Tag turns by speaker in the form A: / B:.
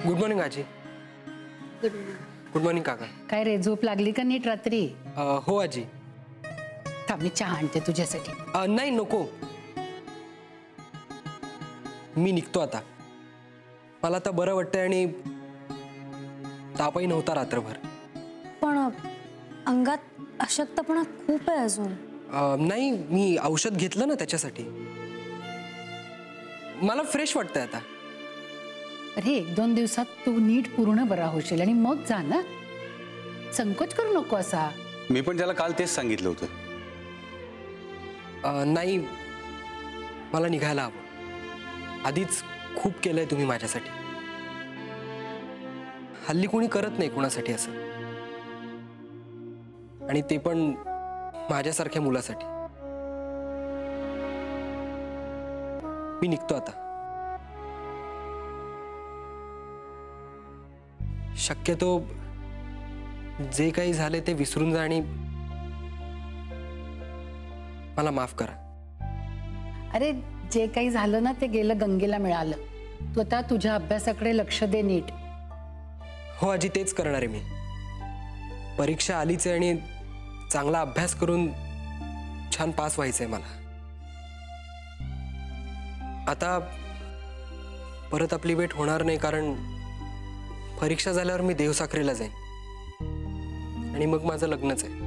A: Good morning आजी. Good morning काका.
B: काय रे, झोप लागली का नीट रात्री?
A: हो आजी.
B: थांब, मी चहा आणते तुझ्यासाठी.
A: नाही नको, मी निघतो आता. मला आता बरं वाटतंय आणि तापही नव्हता रात्रभर.
C: पण अंगात अशक्तपणा खूप आहे अजून.
A: नाही, मी औषध घेतलं ना त्याच्यासाठी. मला फ्रेश वाटतंय आता.
B: अरे 1-2 दिवसात तू नीट पूर्ण बरा होशील आणि मग जा ना. संकोच करू नको असा.
D: मी पण त्याला काल तेच सांगितलं होतं.
A: नाही, मला निघायला हवं. आधीच खूप केलंय तुम्ही माझ्यासाठी. हल्ली कोणी करत नाही कोणासाठी असं, आणि ते पण माझ्यासारख्या मुलासाठी. मी निघतो आता. शक्यतो जे काही झाले ते विसरून जा आणि मला माफ करा.
B: अरे जे काही झालं ना ते गेलं, गंगेला मिळालं. तू आता तुझ्या अभ्यासाकडे लक्ष दे नीट.
A: हो आजी, तेच करणार आहे मी. परीक्षा आलीच आहे आणि चांगला अभ्यास करून छान पास व्हायचंय मला. आता परत आपली भेट होणार नाही, कारण परीक्षा झाल्यावर मी देवसाखरेला जाईन आणि मग माझं लग्नच आहे.